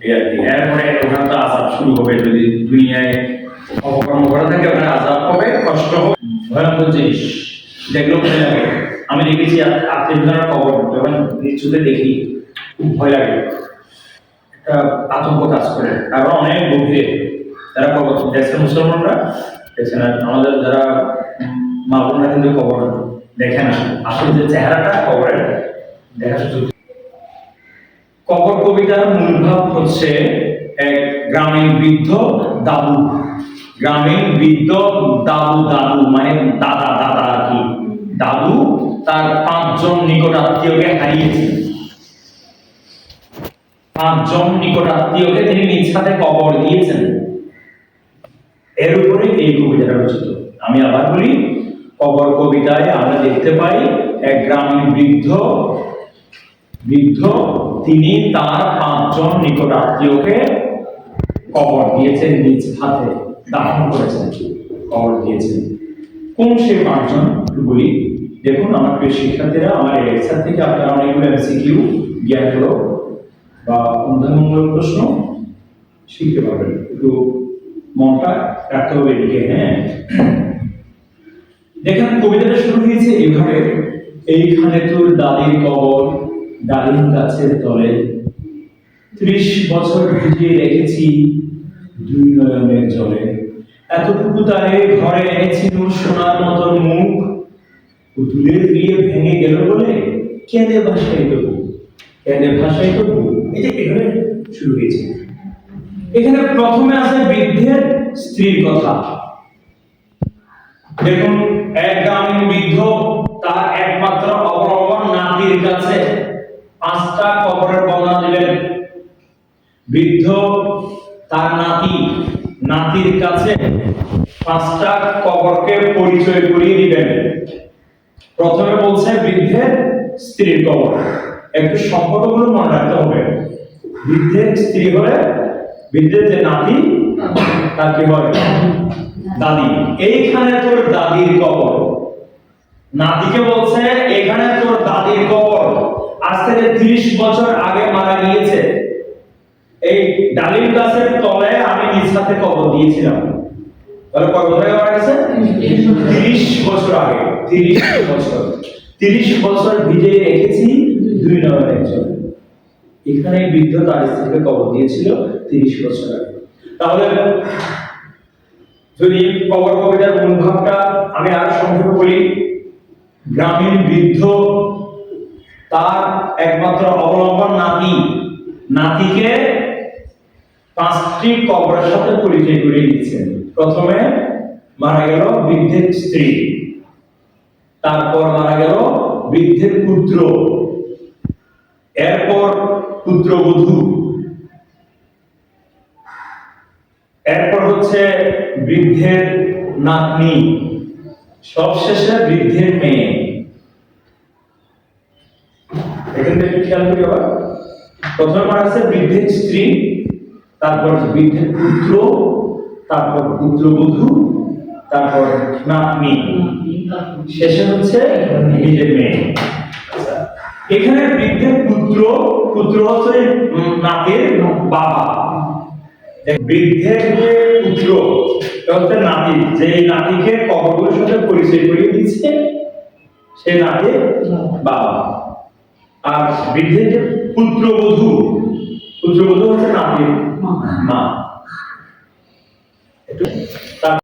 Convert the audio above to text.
এই আর কি। এরপরে ওখানে তো আযাব শুরু হবে, যদি দুনিয়ায় অপকর্ম করে থাকে ওখানে আযাব হবে, কষ্ট হবে, ভয়ঙ্কর জিনিস, দেখলেও ভয় লাগে। আমি দেখেছি আত্মীয়জনের কবর যখন নিচুতে দেখি খুব ভয় লাগে, একটা আতঙ্ক কাজ করে, কারণ অনেক গভীরে তারা কবর দেখছে। মুসলমানরা দেখছেন, আর আমাদের যারা মা বোনরা কিন্তু কবর দেখে না, আসলে যে চেহারাটা কবরের দেখা সুযোগ। কবর কবিতার মূল ভাব হচ্ছে এক গ্রামীণ বৃদ্ধ দাদু, গ্রামীণ বৃদ্ধ দাদু, দাদু মানে দাদা, দাদা আর কি, দাদু তার 5 জন নিকট আত্মীয়কে হারিয়েছেন। 5 জন নিকট আত্মীয়কে তিনি নিজ হাতে কবর দিয়েছেন। এর উপরে এই কবিতাটা রচিত। আমি আবার বলি, কবর কবিতায় আমরা দেখতে পাই এক গ্রামীণ বৃদ্ধ তিনি তার 5 জন নিকট আত্মীয়কে কবর দিয়েছেন, নিজ হাতে দাফন করেছেন, কবর দিয়েছেন। কোন সেই 5 জন একটু বলি। দেখুন আমার প্রিয় শিক্ষার্থীরা, আমার এই লেকচার থেকে আপনারা অনেকগুলো এমসিকিউ, জ্ঞানমূলক বা অনুধাবনমূলক প্রশ্ন শিখতে পারবেন। একটু মনটা রাখতে হবে এদিকে। হ্যাঁ, দেখেন কবিতাটা শুরু হয়েছে এইভাবে, এইখানে তোর দাদির কবর ডালিম গাছের তলে, 30 বছর ভিজিয়ে রেখেছি 2 নয়নের জলে, এতটুকু তারে ঘরে এনেছিল সোনার মতন মুখ, পুতুলের বিয়ে ভেঙে গেল বলে কেঁদে ভাসাই দেবো, কেঁদে ভাসাই দেবো। এই যে এভাবে শুরু হয়েছে। এখানে প্রথমে আছে বৃদ্ধের স্ত্রীর কথা। দেখুন, এক গ্রামীণ বৃদ্ধ তার একমাত্র অবলম্বন নাতির কাছে 5টা কবরের বর্ণনা দিলেন। বৃদ্ধ তার নাতির কাছে 5টা কবরকে পরিচয় করিয়ে দিবেন। প্রথমে বলছে বৃদ্ধের স্ত্রীর কবর। একটু সম্পর্কগুলো মনে রাখতে হবে। বৃদ্ধের স্ত্রী হলে বৃদ্ধের যে নাতি তার কি হয়? দাদি। এইখানে তোর দাদির কবর। নাতিকে বলছে এখানে তোর দাদির কবর, আজ থেকে 30 বছর আগে মারা গিয়েছে। এই ডালিম গাছের তলে আমি নিজ হাতে কবর দিয়েছিলাম। তাহলে কত বছর আগে মারা গেছে? 30 বছর আগে। 30 বছর ভিজে রেখেছি 2 নয়নের জলে। এখানে বৃদ্ধ তার স্ত্রীকে কবর দিয়েছিল 30 বছর আগে। তাহলে যদি কবর কবিতার মূল ভাবটা আমি আরো সংক্ষেপে বলি, গ্রামীণ বৃদ্ধ তার একমাত্র অবলম্বন নাতিকে 5টি কবরের সাথে পরিচয় করিয়ে দিচ্ছেন। প্রথমে মারা গেল বৃদ্ধের স্ত্রী, তারপর মারা গেল বৃদ্ধের পুত্র, এরপর পুত্রবধূ, এরপর হচ্ছে বৃদ্ধের নাতনি, সবশেষে বৃদ্ধের মেয়ে। এখানে একটু খেয়াল করি আবার, প্রথমে মারা গেছে বৃদ্ধের স্ত্রী, তারপর বৃদ্ধের পুত্র, তারপর পুত্রবধূ, তারপর নাতনি, শেষে হচ্ছে বৃদ্ধের মেয়ে। এখানে বৃদ্ধের পুত্র হচ্ছে নাতির বাবা। বৃদ্ধের যে পুত্র হচ্ছে নাতি, যে নাতিকে কবরগুলোর সাথে পরিচয় করিয়ে দিচ্ছে সে নাতির বাবা। আর বৃদ্ধের যে পুত্রবধূ হচ্ছে নাতির মা। তারপর